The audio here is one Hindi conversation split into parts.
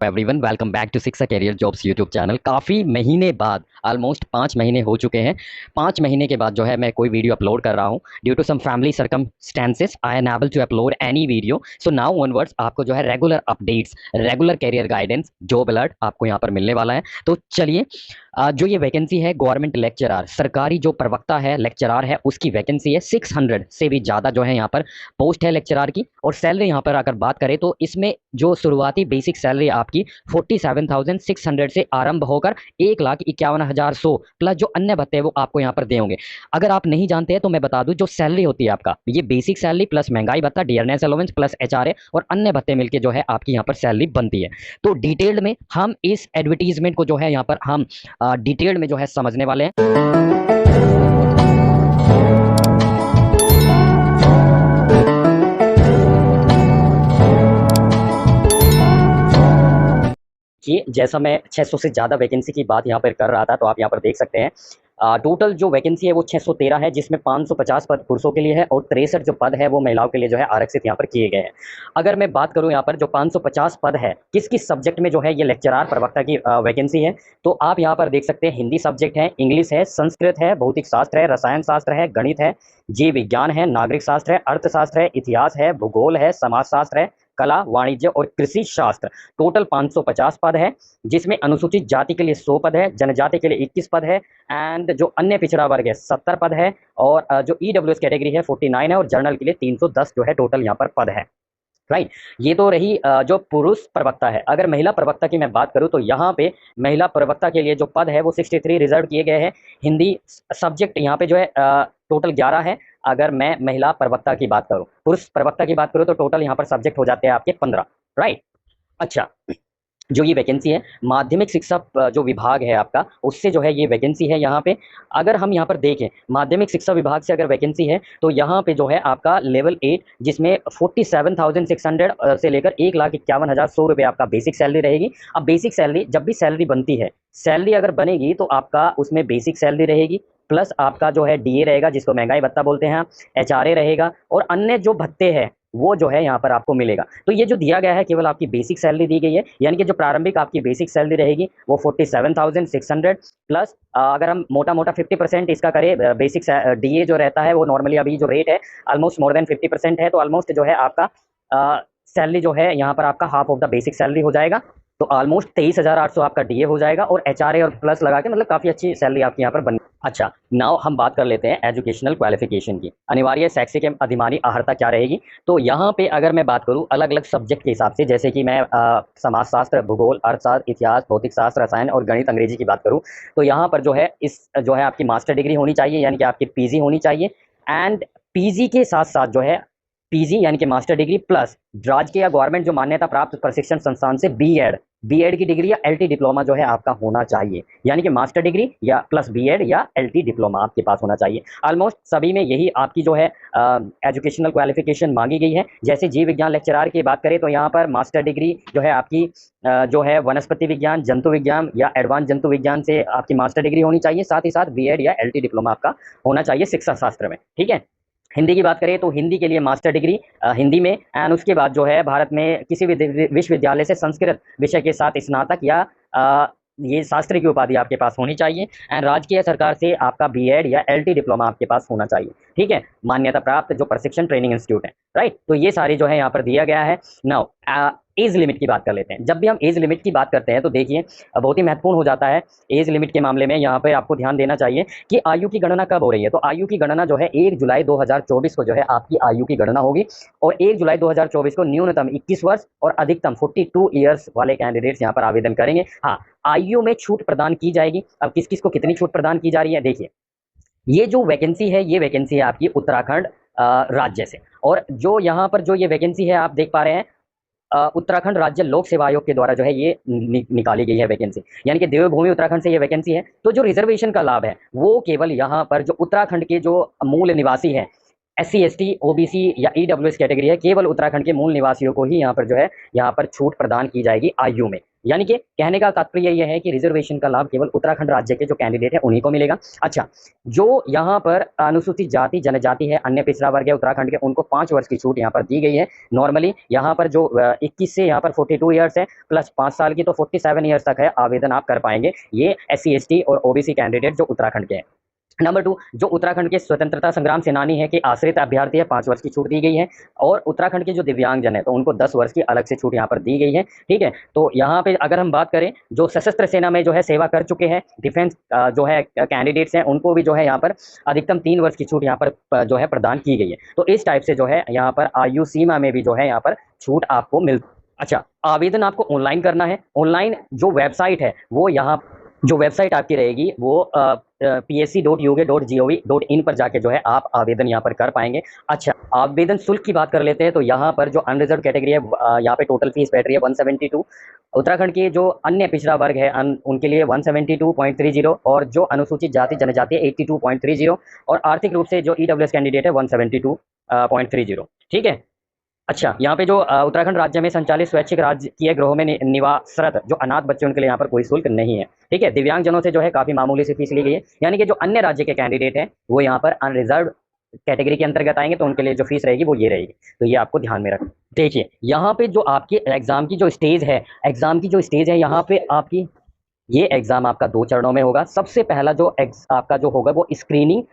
एवरीवन वेलकम बैक टू शिक्षा कैरियर जॉब्स यूट्यूब चैनल। काफ़ी महीने बाद ऑलमोस्ट 5 महीने हो चुके हैं। 5 महीने के बाद जो है मैं कोई वीडियो अपलोड कर रहा हूँ। Due to some family circumstances I am able to upload any video. So now onwards आपको जो है regular updates, regular career guidance, job alert आपको यहाँ पर मिलने वाला है। तो चलिए, जो ये वैकेंसी है गवर्नमेंट लेक्चरार, सरकारी जो प्रवक्ता है, लेक्चरार है, उसकी वैकेंसी है। 600 से भी ज़्यादा जो है यहाँ पर पोस्ट है लेक्चरार की। और सैलरी यहाँ पर अगर बात करें तो इसमें जो शुरुआती बेसिक सैलरी आपकी 47,600 से आरंभ होकर 1,51,100 प्लस जो अन्य भत्ते हैं वो आपको यहाँ पर दे होंगे। अगर आप नहीं जानते हैं तो मैं बता दूं, जो सैलरी होती है आपका, ये बेसिक सैलरी प्लस महंगाई भत्ता, डियरनेस अलाउंस प्लस एचआरए और अन्य भत्ते मिलके जो है आपकी यहाँ पर सैलरी बनती है। तो डिटेल्ड में हम इस एडवर्टीजमेंट को जो है यहाँ पर हम डिटेल्ड में जो है समझने वाले हैं। कि जैसा मैं 600 से ज़्यादा वैकेंसी की बात यहाँ पर कर रहा था, तो आप यहाँ पर देख सकते हैं टोटल जो वैकेंसी है वो 613 है, जिसमें 550 पद पुरुषों के लिए है और 63 जो पद है वो महिलाओं के लिए जो है आरक्षित यहाँ पर किए गए हैं। अगर मैं बात करूँ यहाँ पर जो 550 पद है किस किस सब्जेक्ट में जो है ये लेक्चरार प्रवक्ता की वैकेंसी है, तो आप यहाँ पर देख सकते हैं हिंदी सब्जेक्ट है, इंग्लिश है, संस्कृत है, भौतिक शास्त्र है, रसायन शास्त्र है, गणित है, जीव विज्ञान है, नागरिक शास्त्र है, अर्थशास्त्र है, इतिहास है, भूगोल है, समाजशास्त्र है, कला, वाणिज्य और कृषि शास्त्र। टोटल 550 पद है, जिसमें अनुसूचित जाति के लिए 100 पद है, जनजाति के लिए 21 पद है एंड जो अन्य पिछड़ा वर्ग है 70 पद है और जो ईडब्ल्यूएस कैटेगरी है 49 है और जर्नल के लिए 310 जो है टोटल यहाँ पर पद है। राइट, ये तो रही जो पुरुष प्रवक्ता है। अगर महिला प्रवक्ता की मैं बात करूं तो यहाँ पे महिला प्रवक्ता के लिए जो पद है वो 63 रिजर्व किए गए हैं। हिंदी सब्जेक्ट यहाँ पे जो है टोटल 11 है। अगर मैं महिला प्रवक्ता की बात करूं, पुरुष प्रवक्ता की बात करूं तो टोटल यहाँ पर सब्जेक्ट हो जाते हैं आपके 15। राइट, अच्छा, जो ये वैकेंसी है माध्यमिक शिक्षा जो विभाग है आपका, उससे जो है ये वैकेंसी है यहाँ पे। अगर हम यहाँ पर देखें माध्यमिक शिक्षा विभाग से अगर वैकेंसी है तो यहाँ पे जो है आपका लेवल 8, जिसमें 47,600 से लेकर 1,51,100 रुपये आपका बेसिक सैलरी रहेगी। अब बेसिक सैलरी, जब भी सैलरी बनती है, सैलरी अगर बनेगी तो आपका उसमें बेसिक सैलरी रहेगी प्लस आपका जो है डीए रहेगा, जिसको महंगाई भत्ता बोलते हैं, एचआरए रहेगा और अन्य जो भत्ते हैं वो जो है यहाँ पर आपको मिलेगा। तो ये जो दिया गया है केवल आपकी बेसिक सैलरी दी गई है, यानी कि जो प्रारंभिक आपकी बेसिक सैलरी रहेगी वो 47,600 प्लस अगर हम मोटा मोटा 50% इसका करें, बेसिक डीए जो रहता है वो नॉर्मली अभी जो रेट है ऑलमोस्ट मोर देन 50% है, तो ऑलमोस्ट जो है आपका सैलरी जो है यहाँ पर आपका half of the basic salary हो जाएगा। तो ऑलमोस्ट 23,800 आपका डीए हो जाएगा और एचआरए और प्लस लगा के मतलब काफ़ी अच्छी सैलरी आपकी यहाँ पर बन। अच्छा, नाउ हम बात कर लेते हैं एजुकेशनल क्वालिफिकेशन की। अनिवार्य शैक्षिक एवं अधिमानी अर्हता क्या रहेगी, तो यहाँ पे अगर मैं बात करूँ अलग अलग सब्जेक्ट के हिसाब से, जैसे कि मैं समाजशास्त्र, भूगोल, अर्थशास्त्र, इतिहास, भौतिक शास्त्र, रसायन और गणित अंग्रेजी की बात करूँ, तो यहाँ पर जो है इस जो है आपकी मास्टर डिग्री होनी चाहिए, यानी कि आपकी पीजी होनी चाहिए। एंड पीजी के साथ साथ जो है पीजी यानी कि मास्टर डिग्री प्लस राज्य या गवर्नमेंट जो मान्यता प्राप्त प्रशिक्षण संस्थान से बीएड की डिग्री या एलटी डिप्लोमा जो है आपका होना चाहिए, यानी कि मास्टर डिग्री या प्लस बीएड या एलटी डिप्लोमा आपके पास होना चाहिए। ऑलमोस्ट सभी में यही आपकी जो है एजुकेशनल क्वालिफिकेशन मांगी गई है। जैसे जीव विज्ञान लेक्चरार की बात करें तो यहाँ पर मास्टर डिग्री जो है आपकी जो है वनस्पति विज्ञान, जंतु विज्ञान या एडवांस जंतु विज्ञान से आपकी मास्टर डिग्री होनी चाहिए, साथ ही साथ बीएड या एलटी डिप्लोमा आपका होना चाहिए शिक्षा शास्त्र में। ठीक है, हिंदी की बात करें तो हिंदी के लिए मास्टर डिग्री हिंदी में एंड उसके बाद जो है भारत में किसी भी विश्वविद्यालय से संस्कृत विषय के साथ स्नातक या ये शास्त्री की उपाधि आपके पास होनी चाहिए एंड राजकीय सरकार से आपका बीएड या एलटी डिप्लोमा आपके पास होना चाहिए। ठीक है, मान्यता प्राप्त जो प्रशिक्षण ट्रेनिंग इंस्टीट्यूट है। राइट, तो ये सारी जो है यहाँ पर दिया गया है। नाउ एज लिमिट की बात कर लेते हैं। जब भी हम एज लिमिट की बात करते हैं तो देखिए बहुत ही महत्वपूर्ण हो जाता है एज लिमिट के मामले में। यहाँ पे आपको ध्यान देना चाहिए कि आयु की गणना कब हो रही है, तो आयु की गणना जो है 1 जुलाई 2024 को जो है आपकी आयु की गणना होगी और 1 जुलाई 2024 को न्यूनतम 21 वर्ष और अधिकतम 42 ईयर्स वाले कैंडिडेट्स यहाँ पर आवेदन करेंगे। हाँ, आयु में छूट प्रदान की जाएगी। अब किस किस को कितनी छूट प्रदान की जा रही है, देखिए ये जो वैकेंसी है ये वैकेंसी है आपकी उत्तराखंड राज्य से, और जो यहाँ पर जो ये वैकेंसी है आप देख पा रहे हैं उत्तराखंड राज्य लोक सेवा आयोग के द्वारा जो है ये निकाली गई है वैकेंसी, यानी कि देवभूमि उत्तराखंड से ये वैकेंसी है। तो जो रिजर्वेशन का लाभ है वो केवल यहाँ पर जो उत्तराखंड के जो मूल निवासी हैं, एससी एसटी ओबीसी या ईडब्ल्यूएस कैटेगरी है, केवल उत्तराखंड के मूल निवासियों को ही यहाँ पर जो है यहाँ पर छूट प्रदान की जाएगी आयु में। यानी कि कहने का तात्पर्य ये है कि रिजर्वेशन का लाभ केवल उत्तराखंड राज्य के जो कैंडिडेट है उन्हीं को मिलेगा। अच्छा, जो यहाँ पर अनुसूचित जाति जनजाति है, अन्य पिछड़ा वर्ग है उत्तराखंड के, उनको 5 वर्ष की छूट यहाँ पर दी गई है। नॉर्मली यहाँ पर जो 21 से यहाँ पर 42 ईयर्स है प्लस 5 साल की, तो 47 ईयर्स तक है आवेदन आप कर पाएंगे, ये SC ST और OBC कैंडिडेट जो उत्तराखंड के हैं। नंबर 2, जो उत्तराखंड के स्वतंत्रता संग्राम सेनानी है कि आश्रित अभ्यर्थी है, 5 वर्ष की छूट दी गई है। और उत्तराखंड के जो दिव्यांगजन है तो उनको 10 वर्ष की अलग से छूट यहाँ पर दी गई है। ठीक है, तो यहाँ पे अगर हम बात करें जो सशस्त्र सेना में जो है सेवा कर चुके हैं डिफेंस जो है कैंडिडेट्स हैं, उनको भी जो है यहाँ पर अधिकतम 3 वर्ष की छूट यहाँ पर जो है प्रदान की गई है। तो इस टाइप से जो है यहाँ पर आयु सीमा में भी जो है यहाँ पर छूट आपको मिल। अच्छा, आवेदन आपको ऑनलाइन करना है। ऑनलाइन जो वेबसाइट है वो यहाँ जो वेबसाइट आपकी रहेगी वो psc.uk.gov.in पर जाके जो है आप आवेदन यहाँ पर कर पाएंगे। अच्छा, आवेदन शुल्क की बात कर लेते हैं तो यहाँ पर जो अनरिजर्व कैटेगरी है यहाँ पे टोटल फीस बैठ रही है 172। उत्तराखंड के जो अन्य पिछड़ा वर्ग है उनके लिए 172.30 और जो अनुसूचित जाति जनजाति है 82.30 और आर्थिक रूप से जो EWS कैंडिडेट है 172.30। ठीक है। अच्छा, यहाँ पे जो उत्तराखंड राज्य में संचालित स्वैच्छिक राजकीय गृहों में निवासरत जो अनाथ बच्चे उनके लिए यहाँ पर कोई शुल्क नहीं है। ठीक है, दिव्यांगजनों से जो है काफी मामूली सी फीस ली गई है, यानी कि जो अन्य राज्य के कैंडिडेट हैं वो यहाँ पर अनरिजर्व कैटेगरी के अंतर्गत आएंगे तो उनके लिए जो फीस रहेगी वो ये रहेगी। तो ये आपको ध्यान में रखना। देखिए यहाँ पे जो आपकी एग्जाम की जो स्टेज है, यहाँ पे आपकी ये एग्जाम आपका 2 चरणों में होगा। सबसे पहला जो आपका जो होगा वो स्क्रीनिंग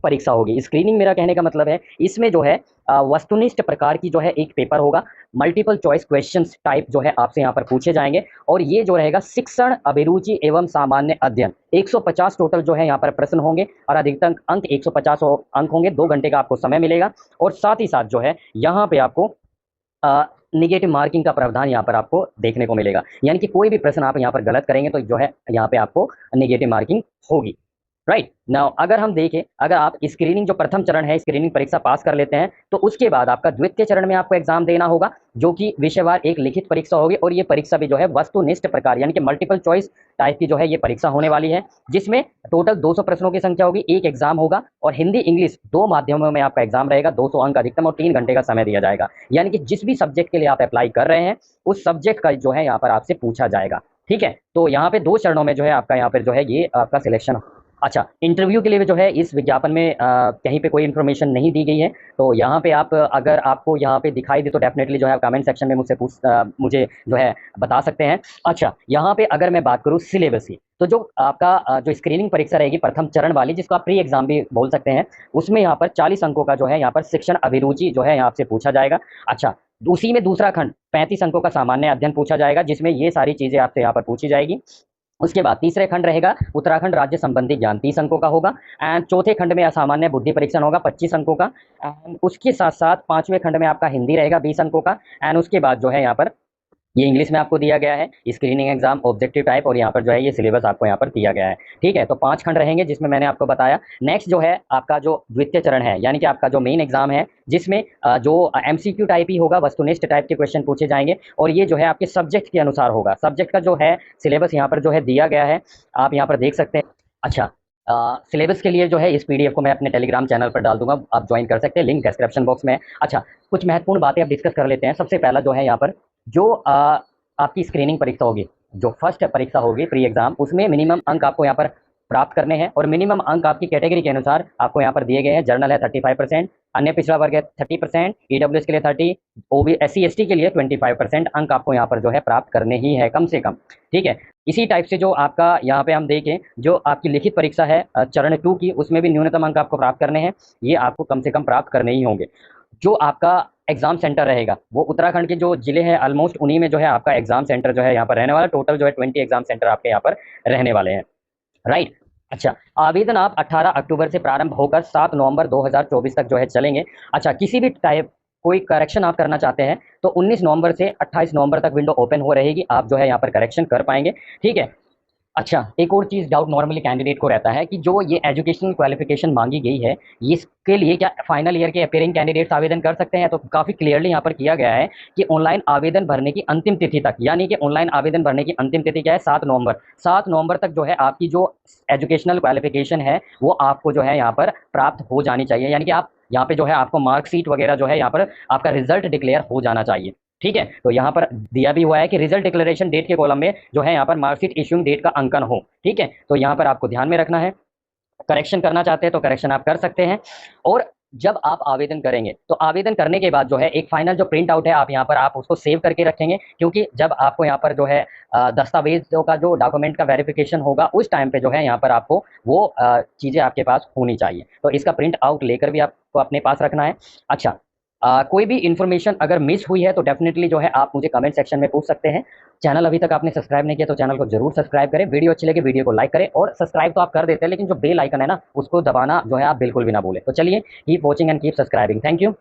परीक्षा होगी। स्क्रीनिंग मेरा कहने का मतलब है इसमें जो है वस्तुनिष्ठ प्रकार की जो है एक पेपर होगा, मल्टीपल चॉइस क्वेश्चंस टाइप जो है आपसे यहाँ पर पूछे जाएंगे और ये जो रहेगा शिक्षण अभिरुचि एवं सामान्य अध्ययन। 150 टोटल जो है यहाँ पर प्रश्न होंगे और अधिकतम अंक 150 अंक होंगे। 2 घंटे का आपको समय मिलेगा और साथ ही साथ जो है यहाँ पे आपको निगेटिव मार्किंग का प्रावधान यहाँ पर आपको देखने को मिलेगा, यानी कि कोई भी प्रश्न आप यहाँ पर गलत करेंगे तो जो है यहाँ पे आपको निगेटिव मार्किंग होगी। राइट नाउ अगर हम देखें, अगर आप स्क्रीनिंग जो प्रथम चरण है स्क्रीनिंग परीक्षा पास कर लेते हैं तो उसके बाद आपका द्वितीय चरण में आपको एग्जाम देना होगा जो कि विषयवार एक लिखित परीक्षा होगी और ये परीक्षा भी जो है वस्तुनिष्ठ प्रकार यानी कि मल्टीपल चॉइस टाइप की जो है ये परीक्षा होने वाली है, जिसमें टोटल 200 प्रश्नों की संख्या होगी, एक एग्जाम होगा और हिंदी इंग्लिश 2 माध्यमों में आपका एग्जाम रहेगा। 200 अंक अधिकतम और 3 घंटे का समय दिया जाएगा, यानी कि जिस भी सब्जेक्ट के लिए आप अप्लाई कर रहे हैं उस सब्जेक्ट का जो है यहाँ पर आपसे पूछा जाएगा। ठीक है, तो यहाँ पे 2 चरणों में जो है आपका यहाँ पर जो है ये आपका सिलेक्शन। अच्छा, इंटरव्यू के लिए जो है इस विज्ञापन में कहीं पे कोई इन्फॉर्मेशन नहीं दी गई है, तो यहाँ पे आप अगर आपको यहाँ पे दिखाई दे तो डेफिनेटली जो है आप कमेंट सेक्शन में मुझे जो है बता सकते हैं। अच्छा, यहाँ पे अगर मैं बात करूँ सिलेबस की, तो जो आपका जो स्क्रीनिंग परीक्षा रहेगी प्रथम चरण वाली जिसको आप प्री एग्जाम भी बोल सकते हैं, उसमें यहाँ पर 40 अंकों का जो है यहाँ पर शिक्षण अभिरुचि जो है यहाँ से पूछा जाएगा। अच्छा, उसी में दूसरा खंड 35 अंकों का सामान्य अध्ययन पूछा जाएगा जिसमें ये सारी चीजें आपसे यहाँ पर पूछी जाएगी। उसके बाद तीसरे खंड रहेगा उत्तराखंड राज्य संबंधी ज्ञान 30 अंकों का होगा एंड चौथे खंड में असामान्य बुद्धि परीक्षण होगा 25 अंकों का एंड उसके साथ साथ 5वें खंड में आपका हिंदी रहेगा 20 अंकों का एंड उसके बाद जो है यहाँ पर ये इंग्लिश में आपको दिया गया है स्क्रीनिंग एग्जाम ऑब्जेक्टिव टाइप और यहाँ पर जो है ये सिलेबस आपको यहाँ पर दिया गया है। ठीक है, तो 5 खंड रहेंगे जिसमें मैंने आपको बताया। नेक्स्ट जो है आपका जो द्वितीय चरण है यानी कि आपका जो मेन एग्जाम है जिसमें जो MCQ टाइप ही होगा, वस्तुनिष्ठ टाइप के क्वेश्चन पूछे जाएंगे और ये जो है आपके सब्जेक्ट के अनुसार होगा। सब्जेक्ट का जो है सिलेबस यहाँ पर जो है दिया गया है, आप यहाँ पर देख सकते हैं। अच्छा, सिलेबस के लिए जो है इस PDF को मैं अपने टेलीग्राम चैनल पर डाल दूंगा, आप ज्वाइन कर सकते हैं, लिंक डिस्क्रिप्शन बॉक्स में। अच्छा, कुछ महत्वपूर्ण बातें आप डिस्कस कर लेते हैं। सबसे पहला जो है यहाँ पर जो आपकी स्क्रीनिंग परीक्षा होगी, जो फर्स्ट परीक्षा होगी प्री एग्जाम, उसमें मिनिमम अंक आपको यहाँ पर प्राप्त करने हैं और मिनिमम अंक आपकी कैटेगरी के अनुसार आपको यहाँ पर दिए गए हैं। जनरल है 35%, अन्य पिछड़ा वर्ग है 30%, EWS के लिए 30, SC ST के लिए 25% अंक आपको यहाँ पर जो है प्राप्त करने ही है कम से कम। ठीक है, इसी टाइप से जो आपका यहाँ पे हम देखें जो आपकी लिखित परीक्षा है चरण 2 की, उसमें भी न्यूनतम अंक आपको प्राप्त करने हैं, ये आपको कम से कम प्राप्त करने ही होंगे। जो आपका एग्जाम सेंटर रहेगा वो उत्तराखंड के जो जिले हैं ऑलमोस्ट उन्हीं में जो है आपका एग्जाम सेंटर जो है यहाँ पर रहने वाला। टोटल जो है 20 एग्जाम सेंटर आपके यहाँ पर रहने वाले हैं। राइट। अच्छा, आवेदन आप 18 अक्टूबर से प्रारंभ होकर 7 नवंबर 2024 तक जो है चलेंगे। अच्छा, किसी भी टाइप कोई करेक्शन आप करना चाहते हैं तो 19 नवंबर से 28 नवंबर तक विंडो ओपन हो रहेगी, आप जो है यहाँ पर करेक्शन कर पाएंगे। ठीक है। अच्छा, एक और चीज़ डाउट नॉर्मली कैंडिडेट को रहता है कि जो ये एजुकेशनल क्वालिफिकेशन मांगी गई है इसके लिए क्या फाइनल ईयर के अपेयरिंग कैंडिडेट्स आवेदन कर सकते हैं? तो काफ़ी क्लियरली यहाँ पर किया गया है कि ऑनलाइन आवेदन भरने की अंतिम तिथि तक, यानी कि ऑनलाइन आवेदन भरने की अंतिम तिथि क्या है? 7 नवंबर। 7 नवंबर तक जो है आपकी जो एजुकेशनल क्वालिफिकेशन है वो आपको जो है यहाँ पर प्राप्त हो जानी चाहिए, यानी कि आप यहाँ पे जो है आपको मार्कशीट वगैरह जो है यहाँ पर आपका रिजल्ट डिक्लेयर हो जाना चाहिए। ठीक है, तो यहाँ पर दिया भी हुआ है कि रिजल्ट डिक्लेरेशन डेट के कॉलम में जो है यहाँ पर मार्कशीट इश्यूइंग डेट का अंकन हो। ठीक है, तो यहाँ पर आपको ध्यान में रखना है। करेक्शन करना चाहते हैं तो करेक्शन आप कर सकते हैं। और जब आप आवेदन करेंगे तो आवेदन करने के बाद जो है एक फाइनल जो प्रिंट आउट है आप यहाँ पर आप उसको सेव करके रखेंगे, क्योंकि जब आपको यहाँ पर जो है दस्तावेजों का जो डॉक्यूमेंट का वेरिफिकेशन होगा उस टाइम पे जो है यहाँ पर आपको वो चीज़ें आपके पास होनी चाहिए। तो इसका प्रिंट आउट लेकर भी आपको अपने पास रखना है। अच्छा, कोई भी इन्फॉर्मेशन अगर मिस हुई है तो डेफिनेटली जो है आप मुझे कमेंट सेक्शन में पूछ सकते हैं। चैनल अभी तक आपने सब्सक्राइब नहीं किया तो चैनल को जरूर सब्सक्राइब करें। वीडियो अच्छी लगे वीडियो को लाइक करें, और सब्सक्राइब तो आप कर देते हैं लेकिन जो बेल आइकन है ना उसको दबाना जो है आप बिल्कुल भी ना भूलें। तो चलिए, keep watching and keep subscribing. Thank you.